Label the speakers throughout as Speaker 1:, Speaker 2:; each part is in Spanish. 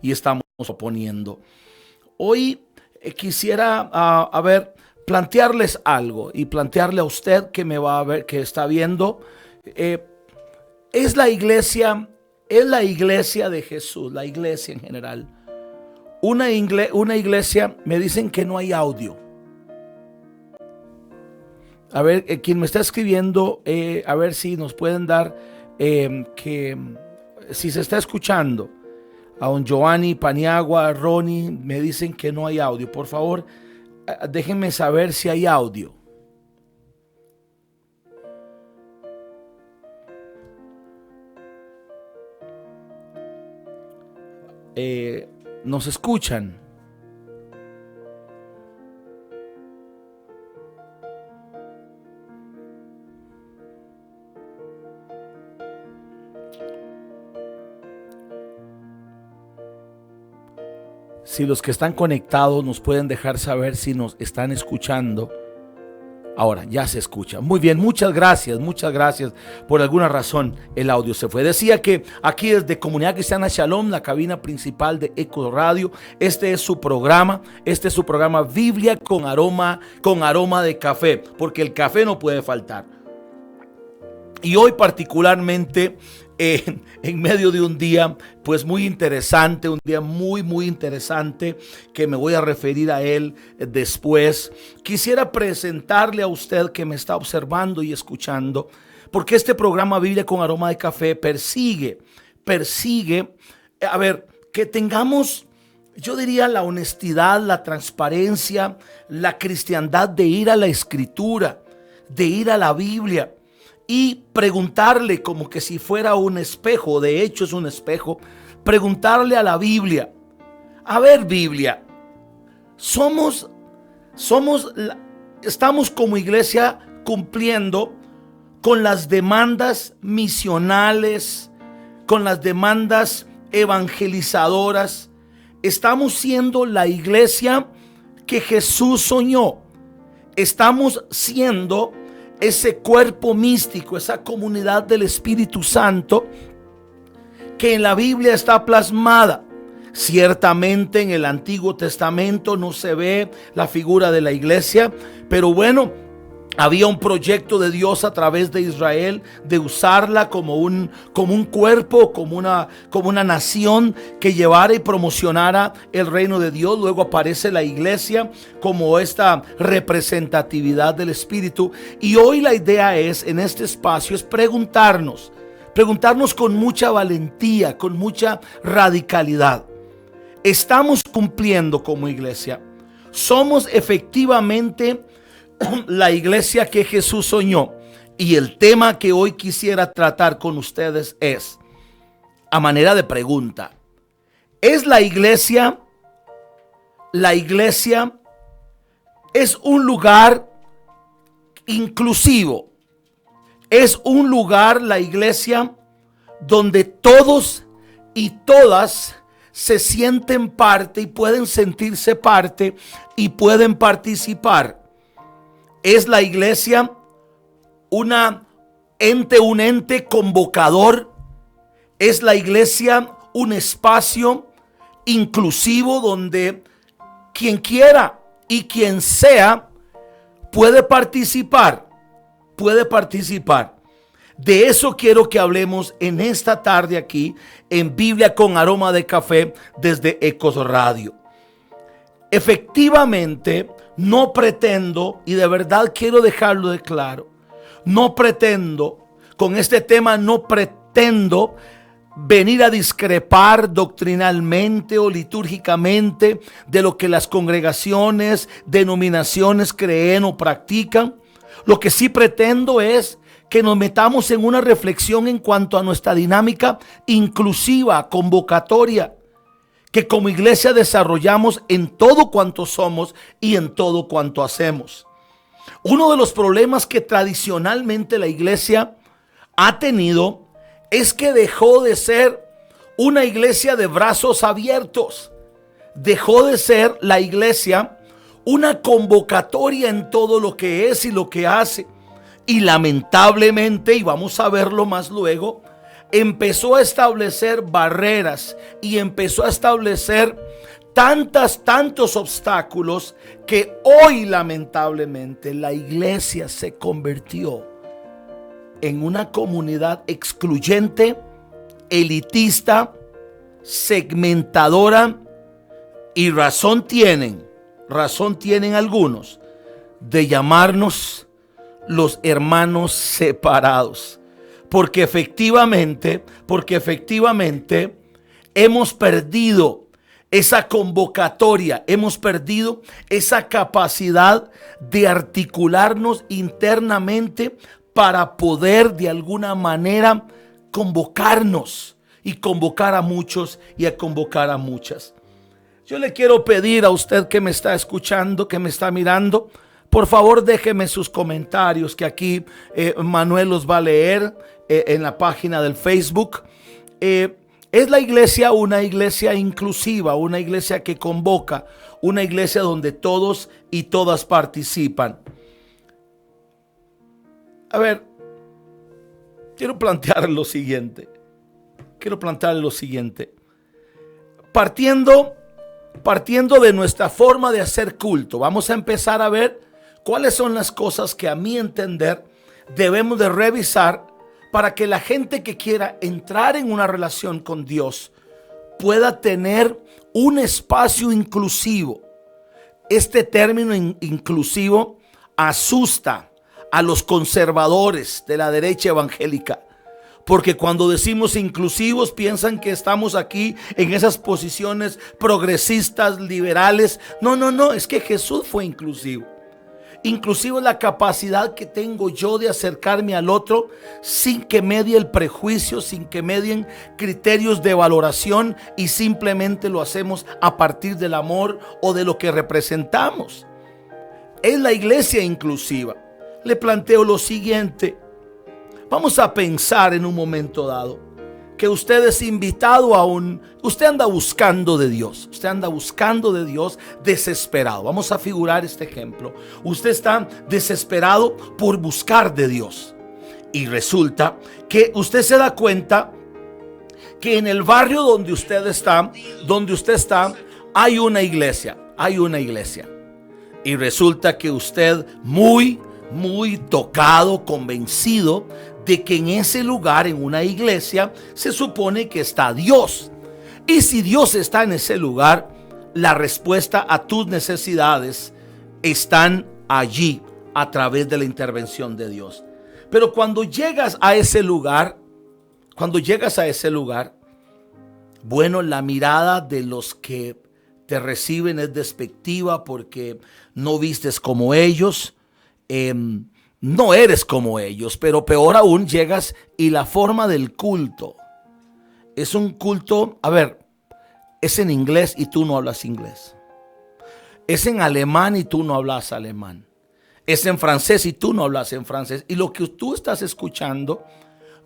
Speaker 1: y estamos oponiendo. Hoy quisiera, plantearles algo y plantearle a usted que me va a ver, que está viendo. Es la iglesia de Jesús, la iglesia en general. Una iglesia, me dicen que no hay audio. A ver, quien me está escribiendo, a ver si nos pueden dar si se está escuchando. A don Giovanni, Paniagua, Ronnie, me dicen que no hay audio. Por favor, déjenme saber si hay audio. ¿Nos escuchan? Si los que están conectados nos pueden dejar saber si nos están escuchando. Ahora ya se escucha. Muy bien, muchas gracias. Por alguna razón el audio se fue. Decía que aquí desde Comunidad Cristiana Shalom, la cabina principal de Eco Radio, este es su programa Biblia con aroma de café, porque el café no puede faltar. Y hoy particularmente en medio de un día pues muy interesante, un día muy interesante, que me voy a referir a él después, quisiera presentarle a usted que me está observando y escuchando, porque este programa Biblia con aroma de café persigue, que tengamos, yo diría, la honestidad, la transparencia, la cristiandad de ir a la Escritura, de ir a la Biblia y preguntarle, como que si fuera un espejo, de hecho es un espejo, preguntarle a la Biblia: a ver, Biblia, estamos como iglesia cumpliendo con las demandas misionales, con las demandas evangelizadoras. Estamos siendo la iglesia que Jesús soñó. Estamos siendo ese cuerpo místico, esa comunidad del Espíritu Santo que en la Biblia está plasmada. Ciertamente en el Antiguo Testamento no se ve la figura de la iglesia, pero bueno, había un proyecto de Dios a través de Israel de usarla como un cuerpo, como una nación que llevara y promocionara el reino de Dios. Luego aparece la iglesia como esta representatividad del Espíritu. Y hoy la idea es, en este espacio, es preguntarnos con mucha valentía, con mucha radicalidad: ¿estamos cumpliendo como iglesia? ¿Somos efectivamente la iglesia que Jesús soñó? Y el tema que hoy quisiera tratar con ustedes es, a manera de pregunta: ¿es la iglesia es un lugar inclusivo? ¿Es un lugar, la iglesia, donde todos y todas se sienten parte y pueden sentirse parte y pueden participar? ¿Es la iglesia un ente convocador? ¿Es la iglesia un espacio inclusivo donde quien quiera y quien sea puede participar? De eso quiero que hablemos en esta tarde aquí en Biblia con aroma de café desde Ecos Radio. Efectivamente, no pretendo, y de verdad quiero dejarlo de claro, con este tema no pretendo venir a discrepar doctrinalmente o litúrgicamente de lo que las congregaciones, denominaciones creen o practican. Lo que sí pretendo es que nos metamos en una reflexión en cuanto a nuestra dinámica inclusiva, convocatoria, que como iglesia desarrollamos en todo cuanto somos y en todo cuanto hacemos. Uno de los problemas que tradicionalmente la iglesia ha tenido es que dejó de ser una iglesia de brazos abiertos. Dejó de ser la iglesia una convocatoria en todo lo que es y lo que hace. Y lamentablemente, y vamos a verlo más luego, empezó a establecer barreras y empezó a establecer tantos obstáculos que hoy lamentablemente la iglesia se convirtió en una comunidad excluyente, elitista, segmentadora, y razón tienen algunos de llamarnos los hermanos separados, porque efectivamente hemos perdido esa convocatoria, hemos perdido esa capacidad de articularnos internamente para poder de alguna manera convocarnos y convocar a muchos y a convocar a muchas. Yo le quiero pedir a usted que me está escuchando, que me está mirando, por favor déjeme sus comentarios que aquí Manuel los va a leer en la página del Facebook. ¿Es la iglesia una iglesia inclusiva, una iglesia que convoca, una iglesia donde todos y todas participan? A ver, quiero plantear lo siguiente. Partiendo de nuestra forma de hacer culto, vamos a empezar a ver cuáles son las cosas que a mi entender debemos de revisar para que la gente que quiera entrar en una relación con Dios pueda tener un espacio inclusivo. Este término inclusivo asusta a los conservadores de la derecha evangélica, porque cuando decimos inclusivos piensan que estamos aquí en esas posiciones progresistas, liberales. No, es que Jesús fue inclusivo. Inclusive la capacidad que tengo yo de acercarme al otro sin que medie el prejuicio, sin que medien criterios de valoración, y simplemente lo hacemos a partir del amor o de lo que representamos. Es la iglesia inclusiva. Le planteo lo siguiente. Vamos a pensar en un momento dado que usted es invitado usted anda buscando de Dios, desesperado. Vamos a figurar este ejemplo. Usted está desesperado por buscar de Dios y resulta que usted se da cuenta que en el barrio donde usted está, hay una iglesia. Y resulta que usted muy tocado, convencido de que en ese lugar, en una iglesia, se supone que está Dios. Y si Dios está en ese lugar, la respuesta a tus necesidades están allí a través de la intervención de Dios. Pero cuando llegas a ese lugar, bueno, la mirada de los que te reciben es despectiva porque no vistes como ellos, no eres como ellos, pero peor aún llegas y la forma del culto es un culto, es en inglés y tú no hablas inglés. Es en alemán y tú no hablas alemán. Es en francés y tú no hablas en francés. Y lo que tú estás escuchando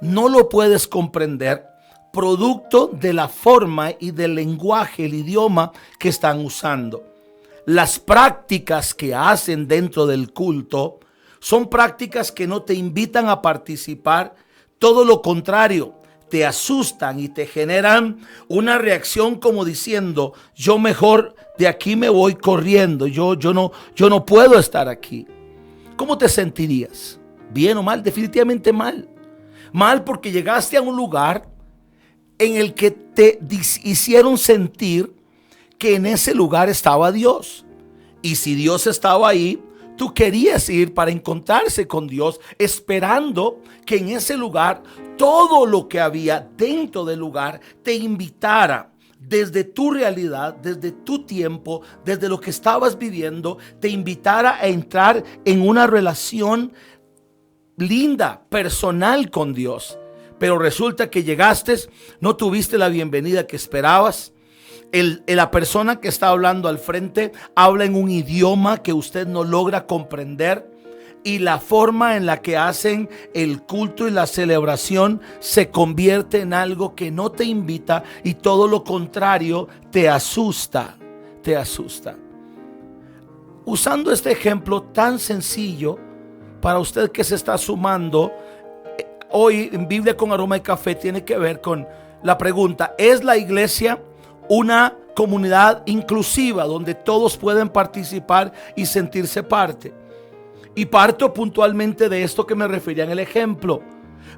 Speaker 1: no lo puedes comprender producto de la forma y del lenguaje, el idioma que están usando. Las prácticas que hacen dentro del culto son prácticas que no te invitan a participar, todo lo contrario, te asustan y te generan una reacción como diciendo: yo mejor de aquí me voy corriendo, yo no puedo estar aquí. ¿Cómo te sentirías? ¿Bien o mal? Definitivamente mal. Mal porque llegaste a un lugar en el que te hicieron sentir que en ese lugar estaba Dios. Y si Dios estaba ahí, tú querías ir para encontrarse con Dios, esperando que en ese lugar todo lo que había dentro del lugar te invitara desde tu realidad, desde tu tiempo, desde lo que estabas viviendo, te invitara a entrar en una relación linda, personal con Dios. Pero resulta que llegaste, no tuviste la bienvenida que esperabas. La persona que está hablando al frente habla en un idioma que usted no logra comprender, y la forma en la que hacen el culto y la celebración se convierte en algo que no te invita, y todo lo contrario, te asusta. Usando este ejemplo tan sencillo para usted que se está sumando, hoy en Biblia con Aroma y Café tiene que ver con la pregunta: ¿es la iglesia una comunidad inclusiva donde todos pueden participar y sentirse parte? Y parto puntualmente de esto que me refería en el ejemplo.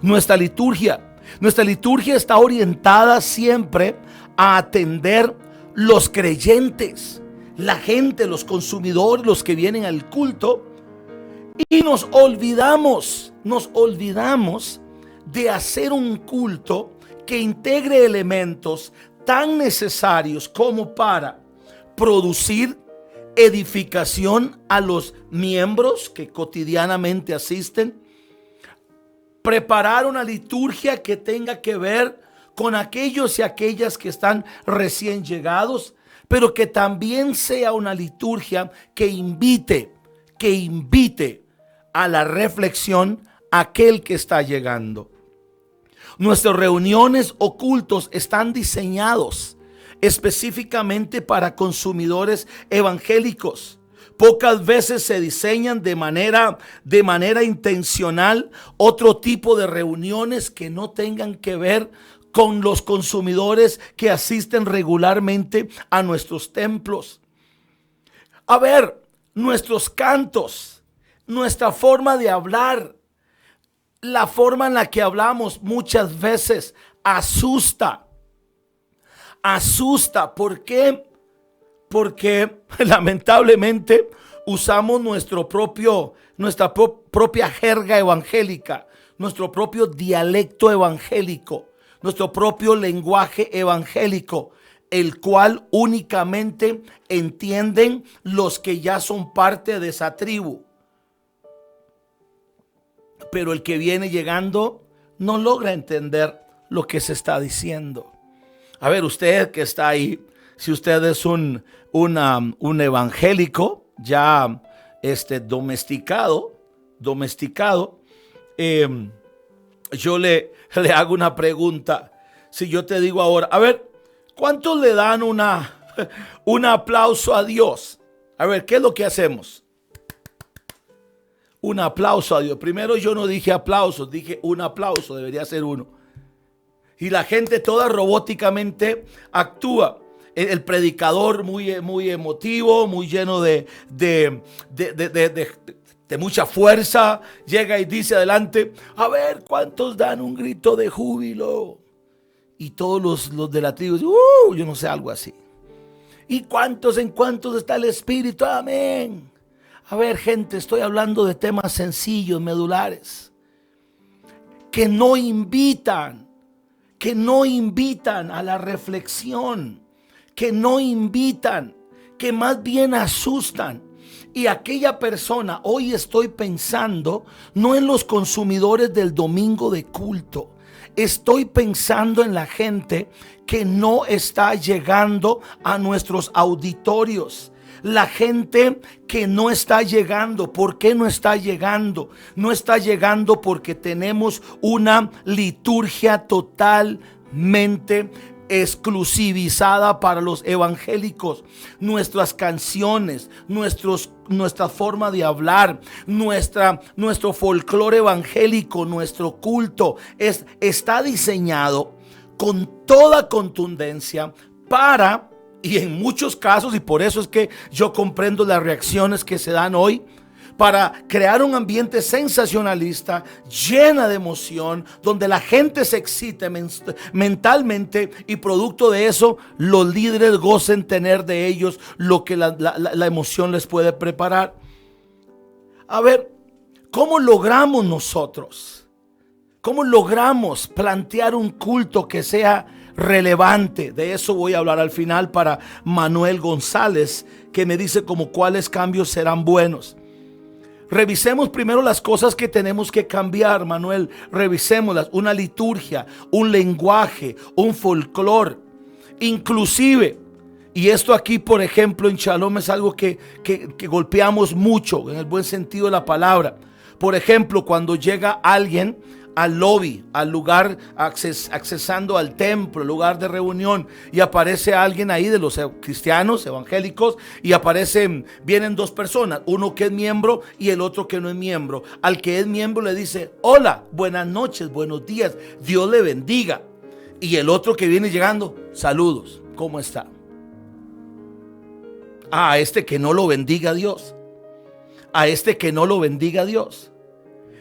Speaker 1: Nuestra liturgia está orientada siempre a atender los creyentes, la gente, los consumidores, los que vienen al culto. Y nos olvidamos de hacer un culto que integre elementos tan necesarios como para producir edificación a los miembros que cotidianamente asisten, preparar una liturgia que tenga que ver con aquellos y aquellas que están recién llegados, pero que también sea una liturgia que invite a la reflexión a aquel que está llegando. Nuestras reuniones o cultos están diseñados específicamente para consumidores evangélicos. Pocas veces se diseñan de manera intencional otro tipo de reuniones que no tengan que ver con los consumidores que asisten regularmente a nuestros templos. A ver, nuestros cantos, nuestra forma de hablar, la forma en la que hablamos muchas veces asusta. ¿Por qué? Porque lamentablemente usamos nuestra propia jerga evangélica, nuestro propio dialecto evangélico, nuestro propio lenguaje evangélico, el cual únicamente entienden los que ya son parte de esa tribu. Pero el que viene llegando no logra entender lo que se está diciendo. A ver, usted que está ahí, si usted es un evangélico ya domesticado, yo le hago una pregunta. Si yo te digo ahora, a ver, ¿cuántos le dan un aplauso a Dios? A ver, ¿qué es lo que hacemos? Un aplauso a Dios. Primero yo no dije aplausos, dije un aplauso, debería ser uno. Y la gente toda robóticamente actúa. El predicador muy emotivo, muy lleno de mucha fuerza, llega y dice adelante, a ver, ¿cuántos dan un grito de júbilo? Y todos los de la tribu dicen, yo no sé, algo así. ¿Y en cuántos está el Espíritu? Amén. A ver, gente, estoy hablando de temas sencillos, medulares, que no invitan a la reflexión, que no invitan, que más bien asustan. Y aquella persona, hoy estoy pensando no en los consumidores del domingo de culto, estoy pensando en la gente que no está llegando a nuestros auditorios. La gente que no está llegando. ¿Por qué no está llegando? No está llegando porque tenemos una liturgia totalmente exclusivizada para los evangélicos. Nuestras canciones, nuestra forma de hablar, nuestro folclore evangélico, nuestro culto está diseñado con toda contundencia para, y en muchos casos, y por eso es que yo comprendo las reacciones que se dan hoy, para crear un ambiente sensacionalista, llena de emoción, donde la gente se excite mentalmente, y producto de eso los líderes gocen tener de ellos lo que la emoción les puede preparar. A ver, ¿cómo logramos nosotros? ¿Cómo logramos plantear un culto que sea relevante? De eso voy a hablar al final para Manuel González, que me dice como cuáles cambios serán buenos. Revisemos primero las cosas que tenemos que cambiar, Manuel. Revisémoslas. Una liturgia, un lenguaje, un folclore. Inclusive, y esto aquí, por ejemplo, en Shalom es algo que golpeamos mucho, en el buen sentido de la palabra. Por ejemplo, cuando llega alguien al lobby, al lugar, accesando al templo, lugar de reunión, y aparece alguien ahí de los cristianos evangélicos, y vienen dos personas, uno que es miembro y el otro que no es miembro. Al que es miembro le dice: hola, buenas noches, buenos días, Dios le bendiga. Y el otro que viene llegando: saludos, ¿cómo está? A este que no lo bendiga Dios, a este que no lo bendiga Dios.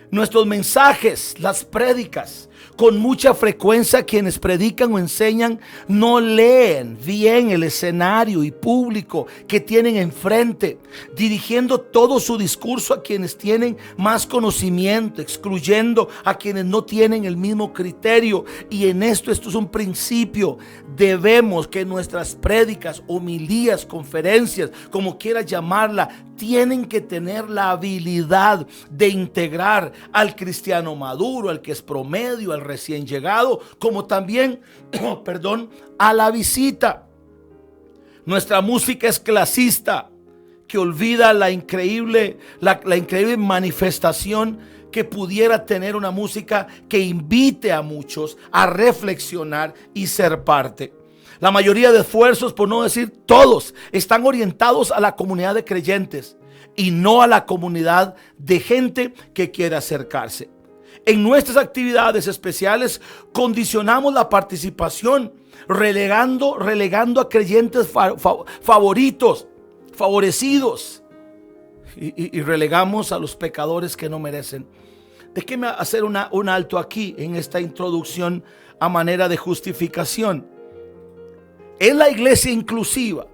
Speaker 1: Nuestros mensajes, las prédicas, con mucha frecuencia quienes predican o enseñan no leen bien el escenario y público que tienen enfrente, dirigiendo todo su discurso a quienes tienen más conocimiento, excluyendo a quienes no tienen el mismo criterio. Y en esto es un principio. Debemos que nuestras prédicas, homilías, conferencias, como quieras llamarla, tienen que tener la habilidad de integrar al cristiano maduro, al que es promedio, al recién llegado, como también, a la visita. Nuestra música es clasista, que olvida la increíble manifestación que pudiera tener una música que invite a muchos a reflexionar y ser parte. La mayoría de esfuerzos, por no decir todos, están orientados a la comunidad de creyentes y no a la comunidad de gente que quiere acercarse. En nuestras actividades especiales condicionamos la participación, relegando a creyentes favorecidos, y relegamos a los pecadores que no merecen. Déjeme hacer un alto aquí en esta introducción a manera de justificación. Es la iglesia inclusiva.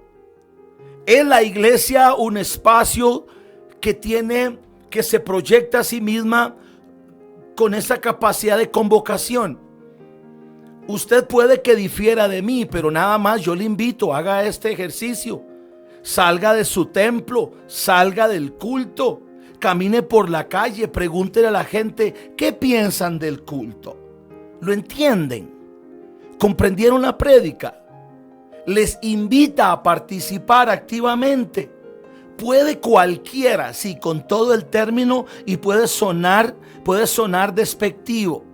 Speaker 1: Es la iglesia un espacio que se proyecta a sí misma con esa capacidad de convocación. Usted puede que difiera de mí, pero nada más yo le invito: haga este ejercicio. Salga de su templo, salga del culto, camine por la calle, pregúntele a la gente qué piensan del culto. ¿Lo entienden? ¿Comprendieron la prédica? Les invita a participar activamente. Puede cualquiera, sí, con todo el término, y puede sonar despectivo.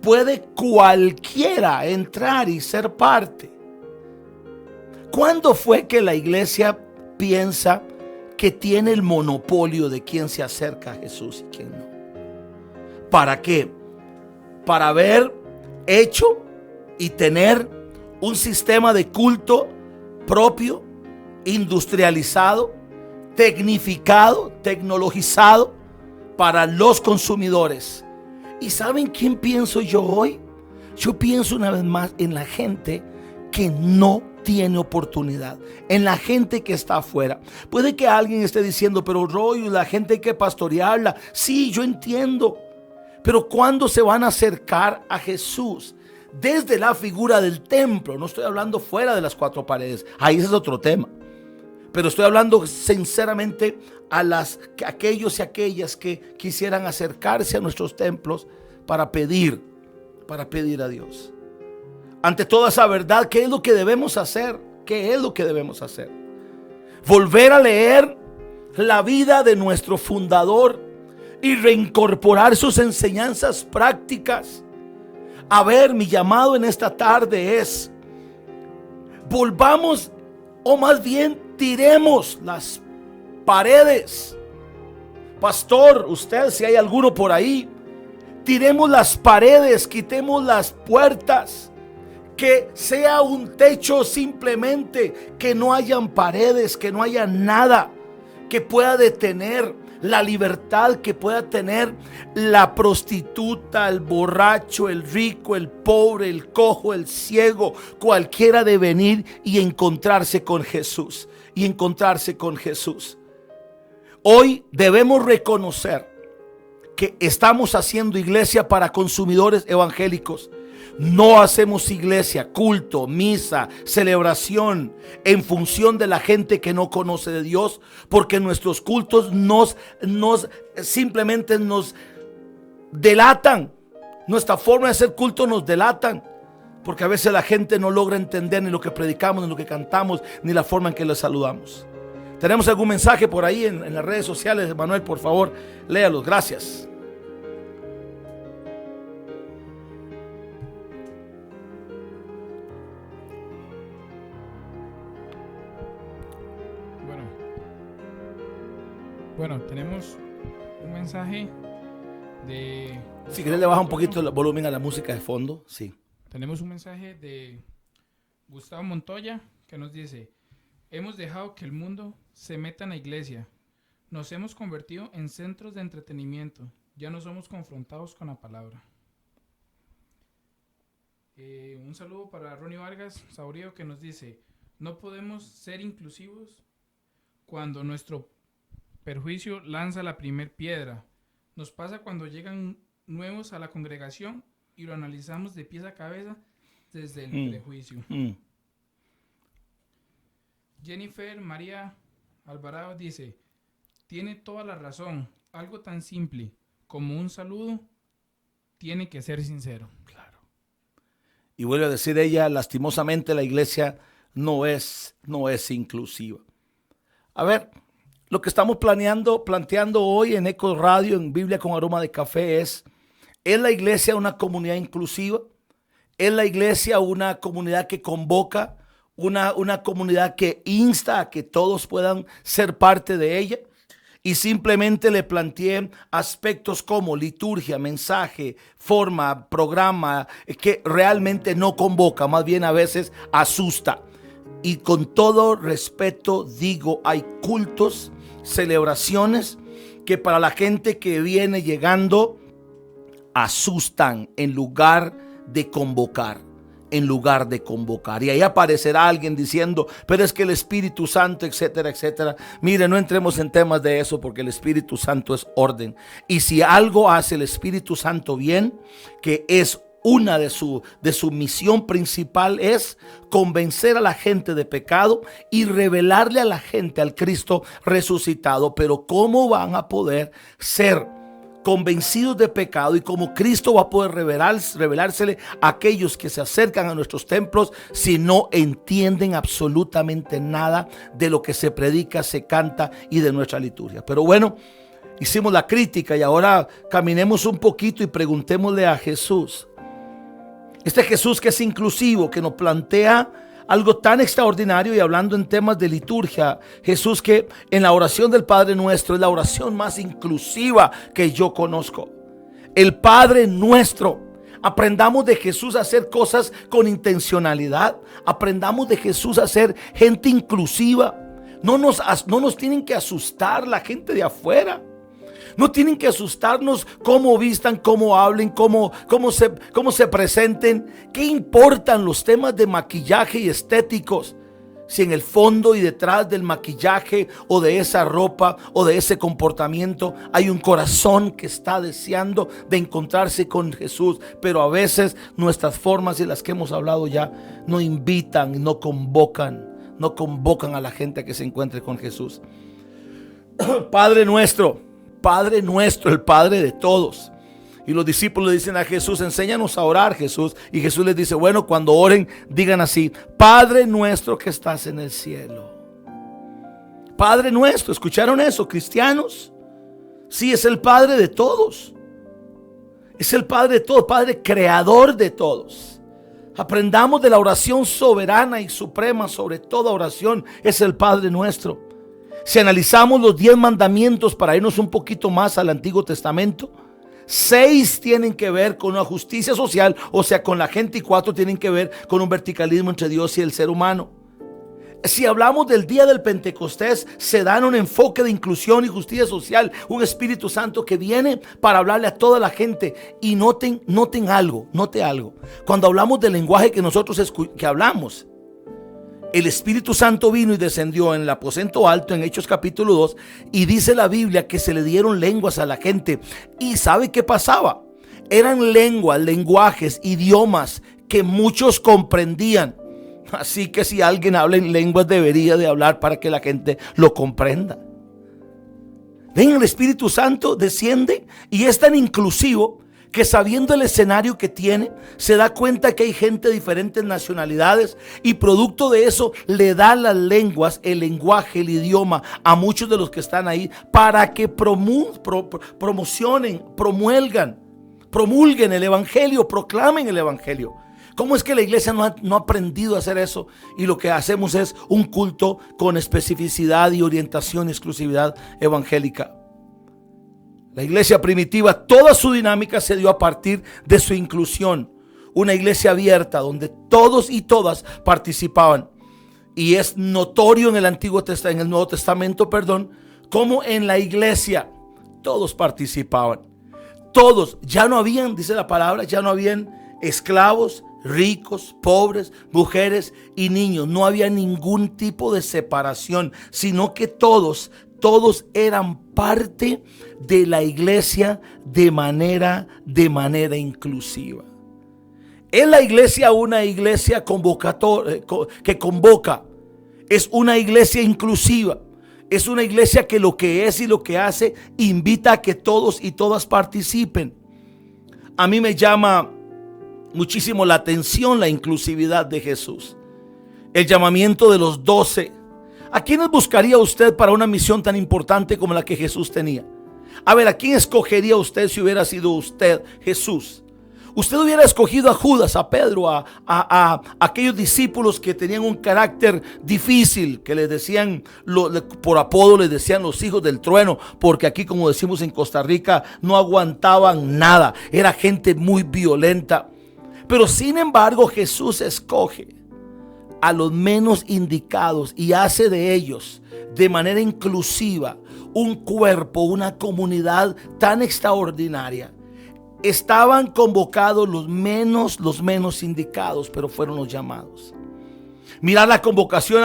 Speaker 1: Puede cualquiera entrar y ser parte. ¿Cuándo fue que la iglesia piensa que tiene el monopolio de quién se acerca a Jesús y quién no? ¿Para qué? Para haber hecho y tener un sistema de culto propio, industrializado, tecnificado, tecnologizado para los consumidores. ¿Y saben quién pienso yo hoy? Yo pienso una vez más en la gente que no tiene oportunidad, en la gente que está afuera. Puede que alguien esté diciendo: pero Roy, la gente hay que pastorearla. Sí, yo entiendo, pero ¿cuándo se van a acercar a Jesús? Desde la figura del templo. No estoy hablando fuera de las cuatro paredes, ahí ese es otro tema. Pero estoy hablando sinceramente a aquellos y aquellas que quisieran acercarse a nuestros templos para pedir a Dios. Ante toda esa verdad, ¿qué es lo que debemos hacer? ¿Qué es lo que debemos hacer? Volver a leer la vida de nuestro fundador y reincorporar sus enseñanzas prácticas. A ver, mi llamado en esta tarde es: volvamos, o más bien tiremos las paredes. Pastor, usted, si hay alguno por ahí, tiremos las paredes, quitemos las puertas. Que sea un techo simplemente, que no hayan paredes, que no haya nada que pueda detener la libertad que pueda tener la prostituta, el borracho, el rico, el pobre, el cojo, el ciego, cualquiera, de venir y encontrarse con Jesús. Hoy debemos reconocer que estamos haciendo iglesia para consumidores evangélicos. No hacemos iglesia, culto, misa, celebración en función de la gente que no conoce de Dios, porque nuestros cultos simplemente nos delatan. Nuestra forma de hacer culto nos delatan, porque a veces la gente no logra entender ni lo que predicamos, ni lo que cantamos, ni la forma en que les saludamos. ¿Tenemos algún mensaje por ahí en las redes sociales? Manuel, por favor, léalos. Gracias.
Speaker 2: Bueno, tenemos un mensaje de...
Speaker 1: Si quieres le baja un poquito el volumen a la música de fondo. Sí.
Speaker 2: Tenemos un mensaje de Gustavo Montoya que nos dice: hemos dejado que el mundo se meta en la iglesia. Nos hemos convertido en centros de entretenimiento. Ya no somos confrontados con la palabra. Un saludo para Ronnie Vargas Saurio que nos dice: no podemos ser inclusivos cuando nuestro perjuicio lanza la primer piedra. Nos pasa cuando llegan nuevos a la congregación y lo analizamos de pies a cabeza desde el prejuicio. Jennifer María Alvarado dice: tiene toda la razón. Algo tan simple como un saludo tiene que ser sincero.
Speaker 1: Claro. Y vuelve a decir ella, lastimosamente la iglesia no es inclusiva. A ver, lo que estamos planteando hoy en Eco Radio, en Biblia con Aroma de Café ¿es la iglesia una comunidad inclusiva? ¿Es la iglesia una comunidad que convoca, una comunidad que insta a que todos puedan ser parte de ella? Y simplemente le planteé aspectos como liturgia, mensaje, forma, programa, que realmente no convoca, más bien a veces asusta. Y con todo respeto digo, hay cultos, celebraciones que para la gente que viene llegando asustan en lugar de convocar. Y ahí aparecerá alguien diciendo: pero es que el Espíritu Santo, etcétera, etcétera. Mire, no entremos en temas de eso, porque el Espíritu Santo es orden. Y si algo hace el Espíritu Santo bien, que es una de su misión principal, es convencer a la gente de pecado y revelarle a la gente al Cristo resucitado. Pero ¿cómo van a poder ser convencidos de pecado y cómo Cristo va a poder revelársele a aquellos que se acercan a nuestros templos si no entienden absolutamente nada de lo que se predica, se canta y de nuestra liturgia? Pero bueno, hicimos la crítica y ahora caminemos un poquito y preguntémosle a Jesús. Este Jesús que es inclusivo, que nos plantea algo tan extraordinario, y hablando en temas de liturgia, Jesús que en la oración del Padre Nuestro es la oración más inclusiva que yo conozco. El Padre Nuestro. Aprendamos de Jesús a hacer cosas con intencionalidad. Aprendamos de Jesús a ser gente inclusiva. No nos tienen que asustar la gente de afuera. No tienen que asustarnos cómo vistan, cómo hablen, cómo se presenten. ¿Qué importan los temas de maquillaje y estéticos? Si en el fondo y detrás del maquillaje o de esa ropa o de ese comportamiento hay un corazón que está deseando de encontrarse con Jesús. Pero a veces nuestras formas, de las que hemos hablado ya, no invitan, no convocan a la gente a que se encuentre con Jesús. Padre nuestro, el Padre de todos. Y los discípulos le dicen a Jesús: enséñanos a orar, Jesús. Y Jesús les dice: bueno, cuando oren, digan así: Padre nuestro que estás en el cielo. Padre nuestro, ¿escucharon eso, cristianos? Sí, es el Padre de todos. Es el Padre de todos, Padre creador de todos. Aprendamos de la oración soberana y suprema sobre toda oración. Es el Padre nuestro. Si analizamos los 10 mandamientos para irnos un poquito más al Antiguo Testamento, 6 tienen que ver con una justicia social, o sea, con la gente, y 4 tienen que ver con un verticalismo entre Dios y el ser humano. Si hablamos del día del Pentecostés, se da un enfoque de inclusión y justicia social, un Espíritu Santo que viene para hablarle a toda la gente. Y note algo. Cuando hablamos del lenguaje que nosotros hablamos, el Espíritu Santo vino y descendió en el aposento alto en Hechos capítulo 2, y dice la Biblia que se le dieron lenguas a la gente. ¿Y sabe qué pasaba? Eran lenguajes, idiomas que muchos comprendían. Así que si alguien habla en lenguas, debería de hablar para que la gente lo comprenda. Ven, el Espíritu Santo desciende y es tan inclusivo que, sabiendo el escenario que tiene, se da cuenta que hay gente de diferentes nacionalidades, y producto de eso le da las lenguas, el lenguaje, el idioma a muchos de los que están ahí, para que promulguen el evangelio, proclamen el evangelio. ¿Cómo es que la iglesia no ha aprendido a hacer eso? Y lo que hacemos es un culto con especificidad y orientación y exclusividad evangélica. La iglesia primitiva, toda su dinámica se dio a partir de su inclusión. Una iglesia abierta donde todos y todas participaban. Y es notorio en el Nuevo Testamento, como en la iglesia todos participaban. Todos, ya no habían, dice la palabra, ya no habían esclavos, ricos, pobres, mujeres y niños. No había ningún tipo de separación, sino que todos eran parte de la iglesia de manera inclusiva. ¿Es la iglesia una iglesia que convoca? Es una iglesia inclusiva. Es una iglesia que lo que es y lo que hace invita a que todos y todas participen. A mí me llama muchísimo la atención la inclusividad de Jesús. El llamamiento de los 12. ¿A quiénes buscaría usted para una misión tan importante como la que Jesús tenía? A ver, ¿a quién escogería usted si hubiera sido usted Jesús? Usted hubiera escogido a Judas, a Pedro, a aquellos discípulos que tenían un carácter difícil, que les decían, por apodo les decían los hijos del trueno, porque aquí, como decimos en Costa Rica, no aguantaban nada. Era gente muy violenta. Pero sin embargo, Jesús escoge a los menos indicados y hace de ellos de manera inclusiva un cuerpo, una comunidad tan extraordinaria. Estaban convocados los menos indicados, pero fueron los llamados. Mirar la convocación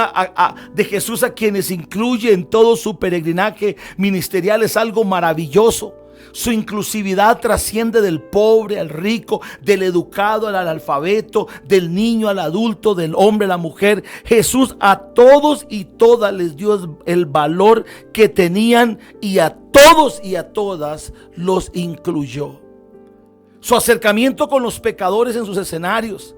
Speaker 1: de Jesús a quienes incluye en todo su peregrinaje ministerial es algo maravilloso. Su inclusividad trasciende del pobre al rico, del educado al analfabeto, del niño al adulto, del hombre a la mujer. Jesús a todos y todas les dio el valor que tenían y a todos y a todas los incluyó. Su acercamiento con los pecadores en sus escenarios,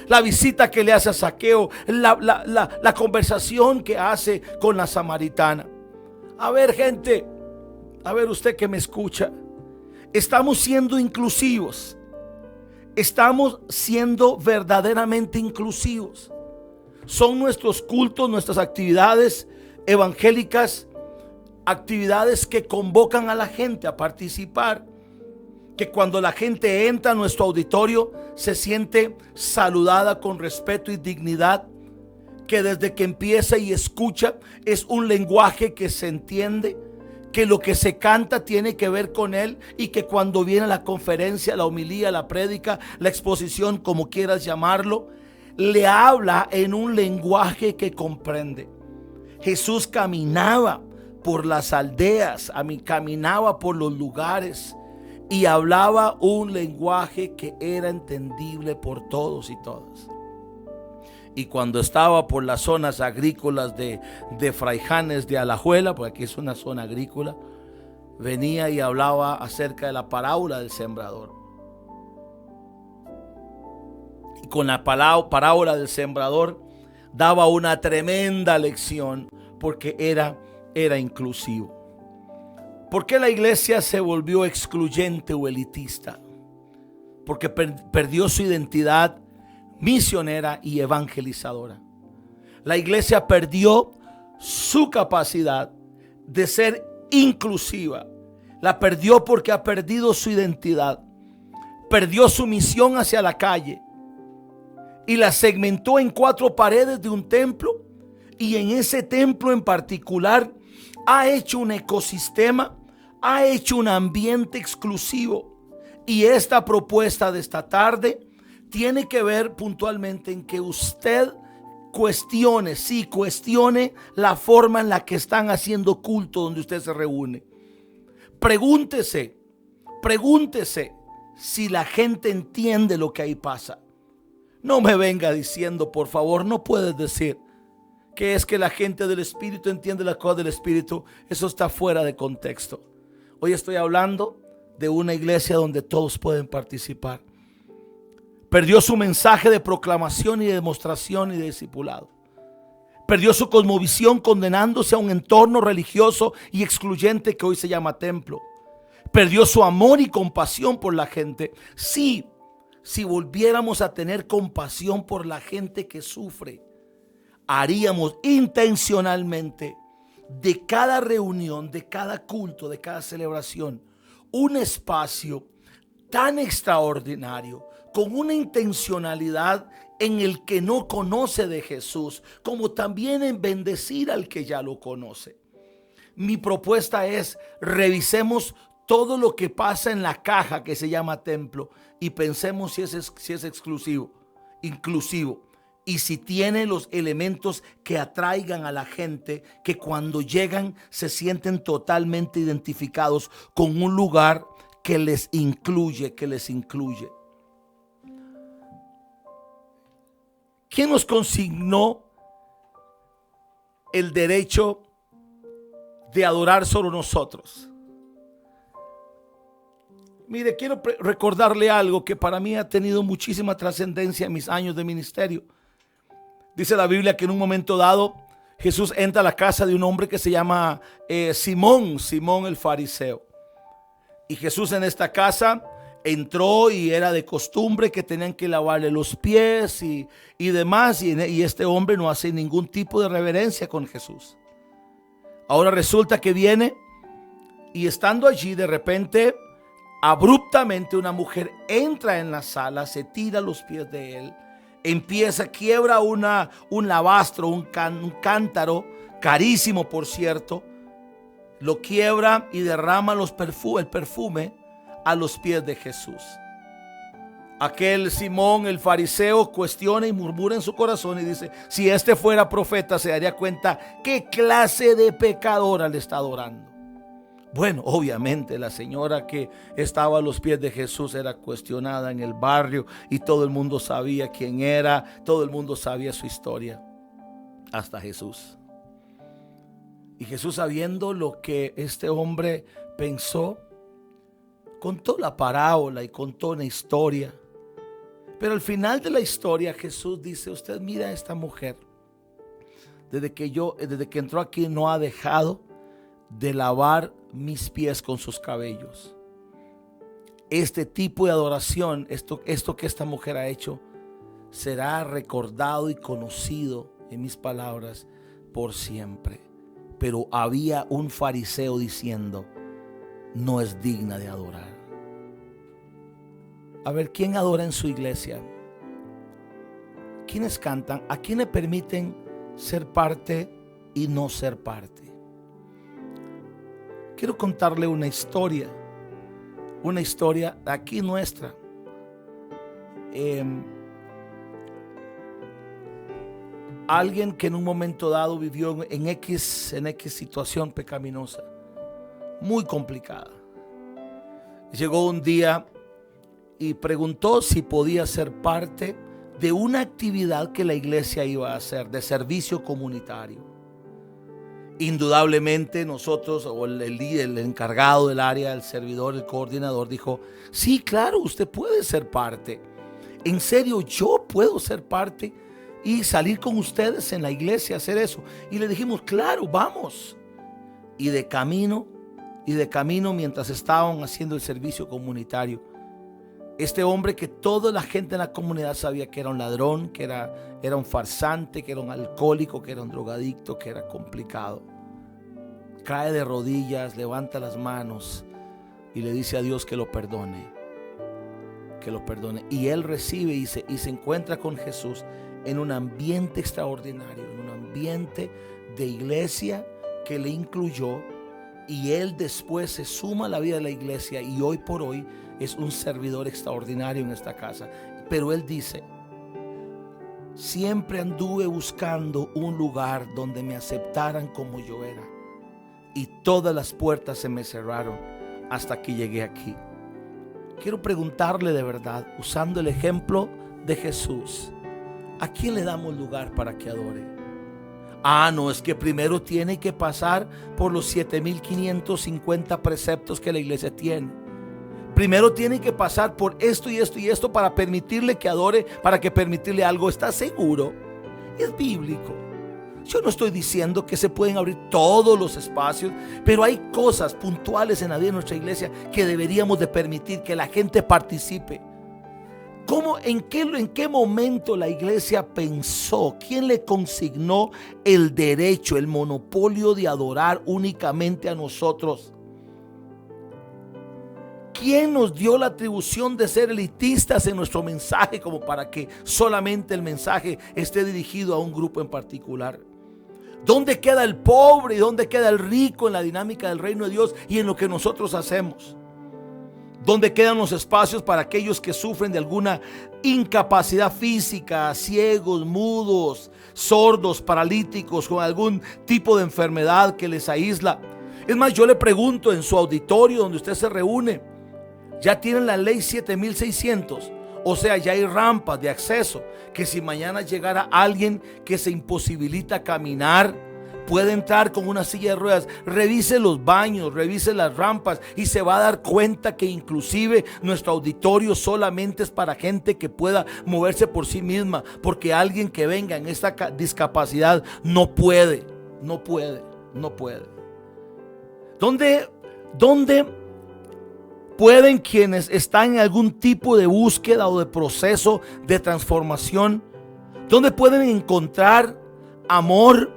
Speaker 1: la visita que le hace a Zaqueo, la conversación que hace con la samaritana. A ver, gente, a ver, usted que me escucha, estamos siendo inclusivos. Estamos siendo verdaderamente inclusivos. Son nuestros cultos, nuestras actividades evangélicas, actividades que convocan a la gente a participar. Que cuando la gente entra a nuestro auditorio se siente saludada con respeto y dignidad. Que desde que empieza y escucha es un lenguaje que se entiende. Que lo que se canta tiene que ver con él. Y que cuando viene la conferencia, la homilía, la prédica, la exposición, como quieras llamarlo, le habla en un lenguaje que comprende. Jesús caminaba por las aldeas, caminaba por los lugares. Y hablaba un lenguaje que era entendible por todos y todas. Y cuando estaba por las zonas agrícolas de Fraijanes de Alajuela, porque aquí es una zona agrícola, venía y hablaba acerca de la parábola del sembrador. Y con la parábola del sembrador daba una tremenda lección porque era inclusivo. ¿Por qué la iglesia se volvió excluyente o elitista? Porque perdió su identidad misionera y evangelizadora. La iglesia perdió su capacidad de ser inclusiva. La perdió porque ha perdido su identidad. Perdió su misión hacia la calle y la segmentó en 4 paredes de un templo, y en ese templo en particular ha hecho un ecosistema, ha hecho un ambiente exclusivo. Y esta propuesta de esta tarde tiene que ver puntualmente en que usted cuestione la forma en la que están haciendo culto donde usted se reúne. Pregúntese si la gente entiende lo que ahí pasa. No me venga diciendo, por favor, no puedes decir que es que la gente del Espíritu entiende las cosas del Espíritu. Eso está fuera de contexto. Hoy estoy hablando de una iglesia donde todos pueden participar. Perdió su mensaje de proclamación y de demostración y de discipulado. Perdió su cosmovisión condenándose a un entorno religioso y excluyente que hoy se llama templo. Perdió su amor y compasión por la gente. Sí, si volviéramos a tener compasión por la gente que sufre, haríamos intencionalmente de cada reunión, de cada culto, de cada celebración, un espacio tan extraordinario, con una intencionalidad en el que no conoce de Jesús, como también en bendecir al que ya lo conoce. Mi propuesta es: revisemos todo lo que pasa en la caja que se llama templo y pensemos si es exclusivo, inclusivo, y si tiene los elementos que atraigan a la gente, que cuando llegan se sienten totalmente identificados con un lugar que les incluye, ¿Quién nos consignó el derecho de adorar solo nosotros? Mire, quiero recordarle algo que para mí ha tenido muchísima trascendencia en mis años de ministerio. Dice la Biblia que en un momento dado Jesús entra a la casa de un hombre que se llama Simón el fariseo. Y Jesús en esta casa entró y era de costumbre que tenían que lavarle los pies y demás. Y este hombre no hace ningún tipo de reverencia con Jesús. Ahora resulta que viene y estando allí de repente, abruptamente una mujer entra en la sala, se tira a los pies de él, quiebra un lavastro, un cántaro, carísimo por cierto, lo quiebra y derrama el perfume a los pies de Jesús. Aquel Simón el fariseo cuestiona y murmura en su corazón y dice: si este fuera profeta se daría cuenta qué clase de pecadora le está adorando. Bueno, obviamente la señora que estaba a los pies de Jesús era cuestionada en el barrio y todo el mundo sabía quién era, todo el mundo sabía su historia, hasta Jesús. Y Jesús, sabiendo lo que este hombre pensó, contó la parábola y contó una historia. Pero al final de la historia Jesús dice: usted mira a esta mujer, desde que entró aquí no ha dejado de lavar mis pies con sus cabellos. Este tipo de adoración, esto que esta mujer ha hecho, será recordado y conocido, en mis palabras, por siempre. Pero había un fariseo diciendo: no es digna de adorar. A ver, ¿quién adora en su iglesia? ¿Quiénes cantan? ¿A quién le permiten ser parte y no ser parte? Quiero contarle una historia aquí nuestra. Alguien que en un momento dado vivió en X situación pecaminosa, muy complicada. Llegó un día y preguntó si podía ser parte de una actividad que la iglesia iba a hacer, de servicio comunitario. Indudablemente nosotros, o el líder, el encargado del área, el servidor, el coordinador, dijo: sí, claro, usted puede ser parte. En serio, yo puedo ser parte y salir con ustedes en la iglesia a hacer eso. Y le dijimos: claro, vamos. Y de camino, mientras estaban haciendo el servicio comunitario, este hombre que toda la gente en la comunidad sabía que era un ladrón, que era un farsante, que era un alcohólico, que era un drogadicto, que era complicado, cae de rodillas, levanta las manos y le dice a Dios que lo perdone. Y él recibe y se encuentra con Jesús en un ambiente extraordinario, en un ambiente de iglesia que le incluyó, y él después se suma a la vida de la iglesia y hoy por hoy es un servidor extraordinario en esta casa. Pero él dice: siempre anduve buscando un lugar donde me aceptaran como yo era, y todas las puertas se me cerraron hasta que llegué aquí. Quiero preguntarle de verdad, usando el ejemplo de Jesús, ¿a quién le damos lugar para que adore? No, es que primero tiene que pasar por los 7,550 preceptos que la iglesia tiene. Primero tiene que pasar por esto y esto y esto para permitirle que adore, para que permitirle algo. ¿Está seguro? Es bíblico. Yo no estoy diciendo que se pueden abrir todos los espacios, pero hay cosas puntuales en la vida de nuestra iglesia que deberíamos de permitir que la gente participe. en qué momento la iglesia pensó? ¿Quién le consignó el derecho, el monopolio de adorar únicamente a nosotros? ¿Quién nos dio la atribución de ser elitistas en nuestro mensaje como para que solamente el mensaje esté dirigido a un grupo en particular? ¿Dónde queda el pobre y dónde queda el rico en la dinámica del reino de Dios y en lo que nosotros hacemos? ¿Dónde quedan los espacios para aquellos que sufren de alguna incapacidad física, ciegos, mudos, sordos, paralíticos, con algún tipo de enfermedad que les aísla? Es más, yo le pregunto en su auditorio donde usted se reúne, ¿ya tienen la ley 7600? O sea, ya hay rampas de acceso, que si mañana llegara alguien que se imposibilita caminar, puede entrar con una silla de ruedas. Revise los baños, revise las rampas y se va a dar cuenta que inclusive nuestro auditorio solamente es para gente que pueda moverse por sí misma, porque alguien que venga en esta discapacidad no puede. ¿Dónde pueden quienes están en algún tipo de búsqueda o de proceso de transformación, dónde pueden encontrar amor,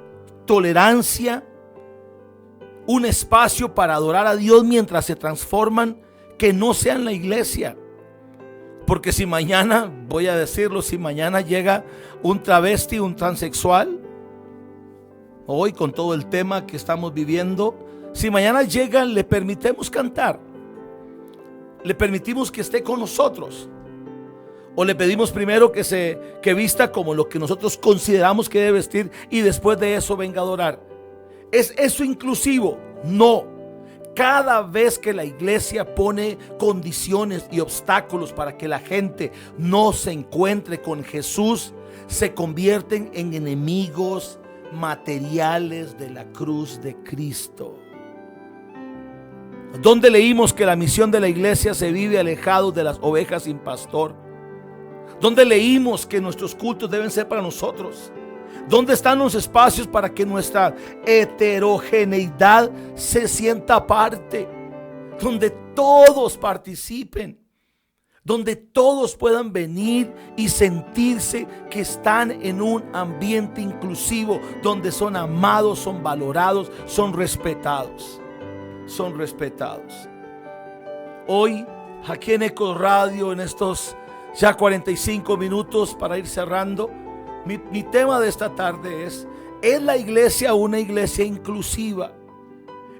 Speaker 1: tolerancia, un espacio para adorar a Dios mientras se transforman, que no sea en la iglesia? Porque si mañana, voy a decirlo, si mañana llega un travesti, un transexual, hoy con todo el tema que estamos viviendo, si mañana llegan, le permitimos cantar, le permitimos que esté con nosotros, o le pedimos primero que vista como lo que nosotros consideramos que debe vestir y después de eso venga a adorar. ¿Es eso inclusivo? No. Cada vez que la iglesia pone condiciones y obstáculos para que la gente no se encuentre con Jesús, se convierten en enemigos materiales de la cruz de Cristo. ¿Dónde leímos que la misión de la iglesia se vive alejado de las ovejas sin pastor? ¿Dónde leímos que nuestros cultos deben ser para nosotros? ¿Dónde están los espacios para que nuestra heterogeneidad se sienta aparte? Donde todos participen, donde todos puedan venir y sentirse que están en un ambiente inclusivo, donde son amados, son valorados, son respetados. Hoy, aquí en Eco Radio, en estos ya 45 minutos para ir cerrando, mi tema de esta tarde ¿es la iglesia una iglesia inclusiva?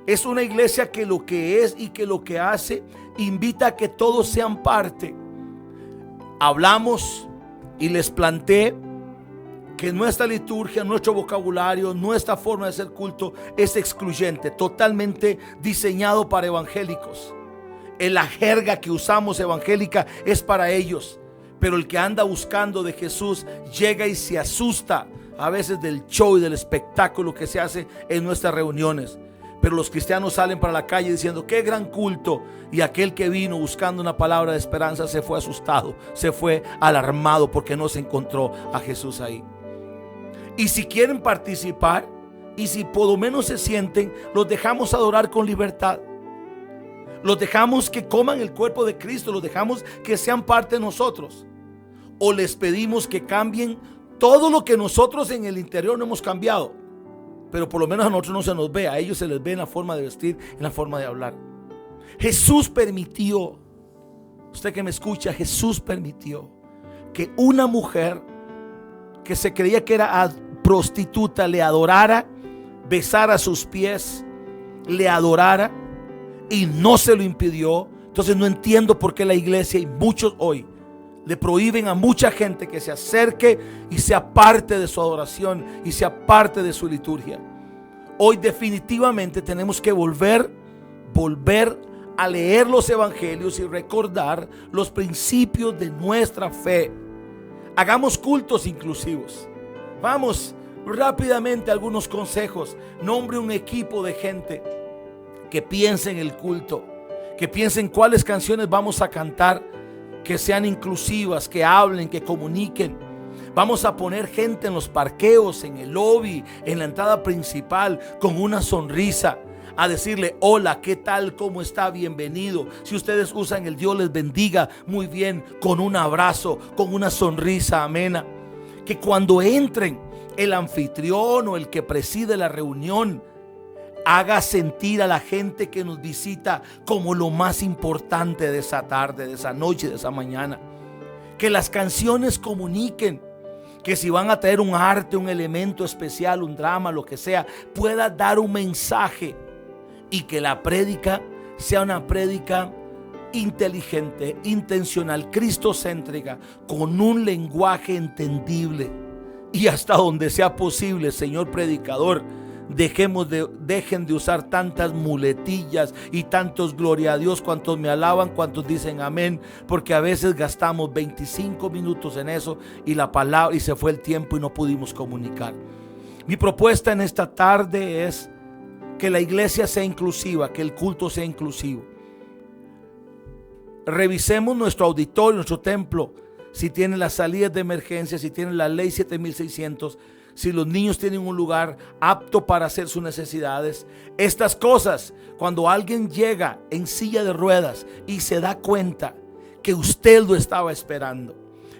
Speaker 1: Es una iglesia que lo que es y que lo que hace invita a que todos sean parte. Hablamos y les planteé que nuestra liturgia, nuestro vocabulario, nuestra forma de hacer culto es excluyente, totalmente diseñado para evangélicos. La jerga que usamos evangélica es para ellos, pero el que anda buscando de Jesús llega y se asusta a veces del show y del espectáculo que se hace en nuestras reuniones. Pero los cristianos salen para la calle diciendo qué gran culto, y aquel que vino buscando una palabra de esperanza se fue asustado, se fue alarmado porque no se encontró a Jesús ahí. Y si quieren participar y si por lo menos se sienten, los dejamos adorar con libertad. Los dejamos que coman el cuerpo de Cristo, los dejamos que sean parte de nosotros. O les pedimos que cambien todo lo que nosotros en el interior no hemos cambiado. Pero por lo menos a nosotros no se nos ve, a ellos se les ve en la forma de vestir, en la forma de hablar. Jesús permitió, usted que me escucha, Jesús permitió que una mujer que se creía que era prostituta le adorara, besara sus pies, le adorara y no se lo impidió. Entonces no entiendo por qué la iglesia y muchos hoy le prohíben a mucha gente que se acerque y sea parte de su adoración y sea parte de su liturgia. Hoy definitivamente tenemos que volver a leer los evangelios y recordar los principios de nuestra fe. Hagamos cultos inclusivos. Vamos rápidamente a algunos consejos. Nombre un equipo de gente que piense en el culto, que piense en cuáles canciones vamos a cantar, que sean inclusivas, que hablen, que comuniquen. Vamos a poner gente en los parqueos, en el lobby, en la entrada principal, con una sonrisa. a decirle: hola, ¿qué tal? ¿Cómo está? Bienvenido. Si ustedes usan el Dios les bendiga, muy bien, con un abrazo, con una sonrisa amena. Que cuando entren, el anfitrión o el que preside la reunión haga sentir a la gente que nos visita como lo más importante de esa tarde, de esa noche, de esa mañana. Que las canciones comuniquen, que si van a traer un arte, un elemento especial, un drama, lo que sea, pueda dar un mensaje, y que la prédica sea una prédica inteligente, intencional, cristocéntrica, con un lenguaje entendible. Y hasta donde sea posible, señor predicador, dejen de usar tantas muletillas y tantos gloria a Dios, cuantos me alaban, cuantos dicen amén, porque a veces gastamos 25 minutos en eso y la palabra, y se fue el tiempo y no pudimos comunicar. Mi propuesta en esta tarde es que la iglesia sea inclusiva, que el culto sea inclusivo. Revisemos nuestro auditorio, nuestro templo, si tiene las salidas de emergencia, si tiene la ley 7600, si los niños tienen un lugar apto para hacer sus necesidades. Estas cosas, cuando alguien llega en silla de ruedas y se da cuenta que usted lo estaba esperando,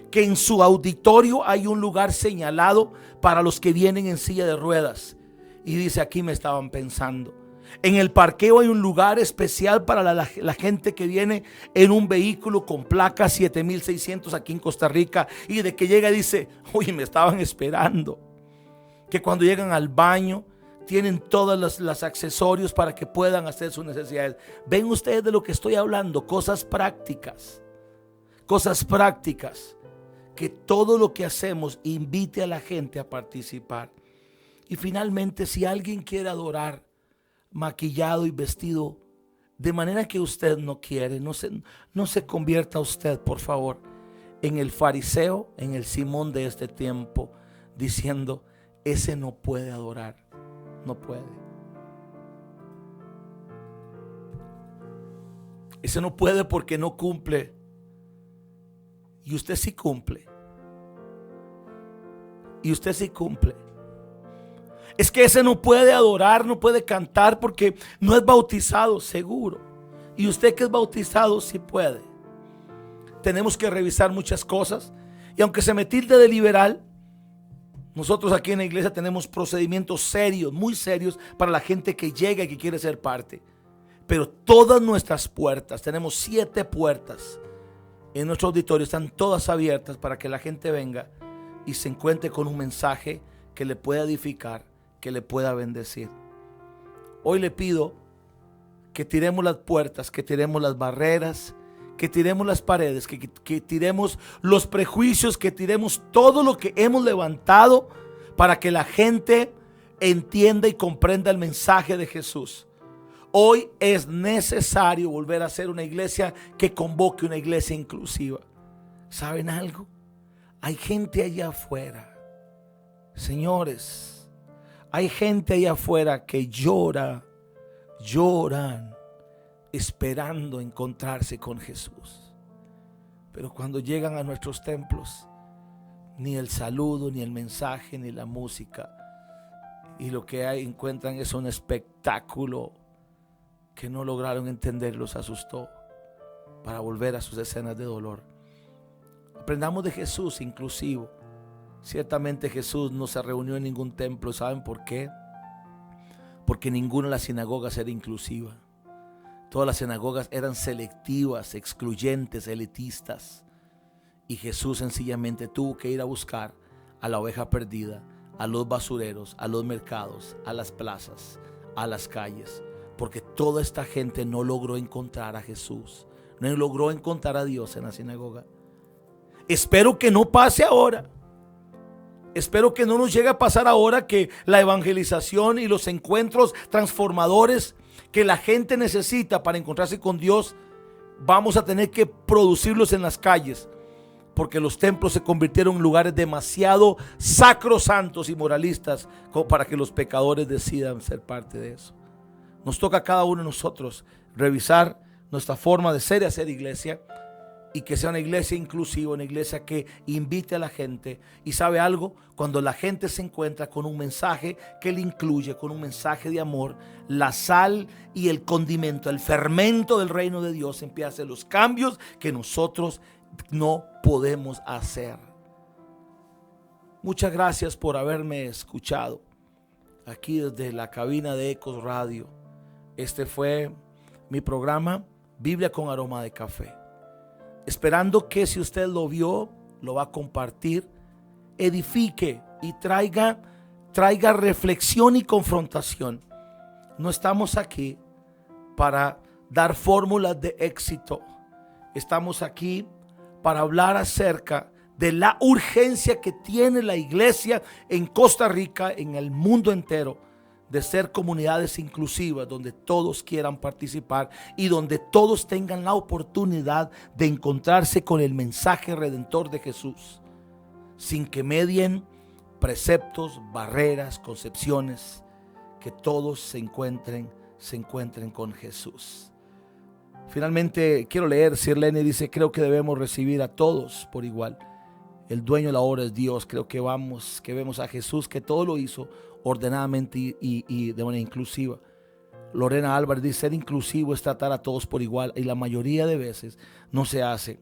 Speaker 1: que en su auditorio hay un lugar señalado para los que vienen en silla de ruedas, y dice: aquí me estaban pensando. En el parqueo hay un lugar especial para la gente que viene en un vehículo con placa 7600 aquí en Costa Rica, y de que llega dice: oye, me estaban esperando. Que cuando llegan al baño tienen todos los accesorios para que puedan hacer sus necesidades. Ven ustedes de lo que estoy hablando, cosas prácticas. Cosas prácticas. Que todo lo que hacemos invite a la gente a participar. Y finalmente, si alguien quiere adorar maquillado y vestido de manera que usted no quiere, no se convierta usted, por favor, en el fariseo, en el Simón de este tiempo, diciendo: ese no puede adorar, no puede. Ese no puede porque no cumple. Y usted sí cumple. Y usted sí cumple. Es que ese no puede adorar, no puede cantar porque no es bautizado, seguro. Y usted que es bautizado sí puede. Tenemos que revisar muchas cosas. Y aunque se me tilde de liberal, nosotros aquí en la iglesia tenemos procedimientos serios, muy serios, para la gente que llega y que quiere ser parte. Pero todas nuestras puertas, tenemos 7 puertas en nuestro auditorio, están todas abiertas para que la gente venga y se encuentre con un mensaje que le pueda edificar, que le pueda bendecir. Hoy le pido que tiremos las puertas, que tiremos las barreras, que tiremos las paredes, que tiremos los prejuicios, que tiremos todo lo que hemos levantado para que la gente entienda y comprenda el mensaje de Jesús. Hoy es necesario volver a ser una iglesia que convoque, una iglesia inclusiva. ¿Saben algo? Hay gente allá afuera, señores, hay gente allá afuera que lloran esperando encontrarse con Jesús. Pero cuando llegan a nuestros templos, ni el saludo, ni el mensaje, ni la música, y lo que encuentran es un espectáculo que no lograron entender, los asustó para volver a sus escenas de dolor. Aprendamos de Jesús inclusivo. Ciertamente Jesús no se reunió en ningún templo. ¿Saben por qué? Porque ninguna de las sinagogas era inclusiva. Todas las sinagogas eran selectivas, excluyentes, elitistas. Y Jesús sencillamente tuvo que ir a buscar a la oveja perdida, a los basureros, a los mercados, a las plazas, a las calles. Porque toda esta gente no logró encontrar a Jesús, no logró encontrar a Dios en la sinagoga. Espero que no pase ahora. Espero que no nos llegue a pasar ahora, que la evangelización y los encuentros transformadores que la gente necesita para encontrarse con Dios, vamos a tener que producirlos en las calles, porque los templos se convirtieron en lugares demasiado sacrosantos y moralistas como para que los pecadores decidan ser parte de eso. Nos toca a cada uno de nosotros revisar nuestra forma de ser y hacer iglesia, y que sea una iglesia inclusiva, una iglesia que invite a la gente. Y ¿sabe algo? Cuando la gente se encuentra con un mensaje que le incluye, con un mensaje de amor, la sal y el condimento, el fermento del reino de Dios empieza a hacer los cambios que nosotros no podemos hacer. Muchas gracias por haberme escuchado aquí desde la cabina de Ecos Radio. Este fue mi programa Biblia con aroma de café. Esperando que si usted lo vio, lo va a compartir, edifique y traiga reflexión y confrontación. No estamos aquí para dar fórmulas de éxito. Estamos aquí para hablar acerca de la urgencia que tiene la iglesia en Costa Rica, en el mundo entero, de ser comunidades inclusivas, donde todos quieran participar y donde todos tengan la oportunidad de encontrarse con el mensaje redentor de Jesús, sin que medien preceptos, barreras, concepciones, que todos se encuentren con Jesús. Finalmente quiero leer, Sirlene dice: creo que debemos recibir a todos por igual. El dueño de la obra es Dios. Creo que vemos a Jesús, que todo lo hizo ordenadamente y de manera inclusiva. Lorena Álvarez dice: ser inclusivo es tratar a todos por igual, y la mayoría de veces no se hace.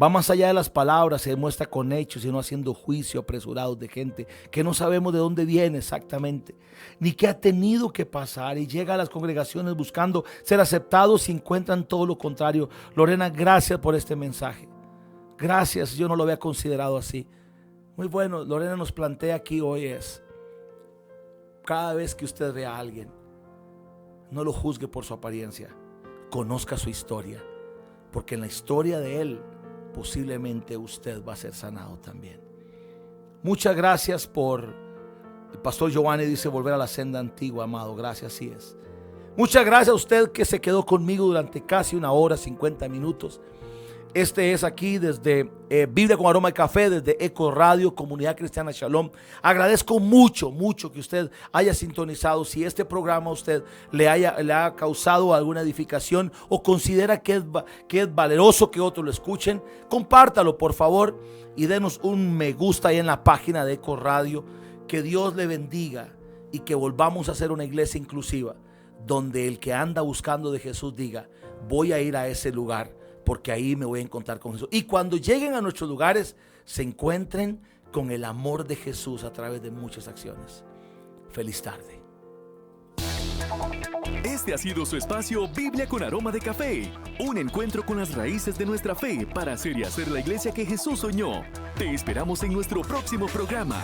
Speaker 1: Va más allá de las palabras, se demuestra con hechos y no haciendo juicio apresurados de gente que no sabemos de dónde viene exactamente, ni qué ha tenido que pasar, y llega a las congregaciones buscando ser aceptados y encuentran todo lo contrario. Lorena, gracias por este mensaje. Gracias, yo no lo había considerado así. Muy bueno. Lorena nos plantea aquí hoy es: cada vez que usted vea a alguien, no lo juzgue por su apariencia, conozca su historia, porque en la historia de él posiblemente usted va a ser sanado también. Muchas gracias por... El pastor Giovanni dice: volver a la senda antigua, amado. Gracias, así es. Muchas gracias a usted que se quedó conmigo durante casi 1 hora 50 minutos. Este es aquí desde Biblia con aroma de café, desde Eco Radio, Comunidad Cristiana Shalom. Agradezco mucho que usted haya sintonizado. Si este programa a usted le ha causado alguna edificación o considera que es valeroso que otros lo escuchen, compártalo por favor y denos un me gusta ahí en la página de Eco Radio. Que Dios le bendiga y que volvamos a ser una iglesia inclusiva, donde el que anda buscando de Jesús diga: voy a ir a ese lugar, porque ahí me voy a encontrar con Jesús. Y cuando lleguen a nuestros lugares, se encuentren con el amor de Jesús a través de muchas acciones. Feliz tarde.
Speaker 3: Este ha sido su espacio Biblia con aroma de café. Un encuentro con las raíces de nuestra fe para hacer y hacer la iglesia que Jesús soñó. Te esperamos en nuestro próximo programa.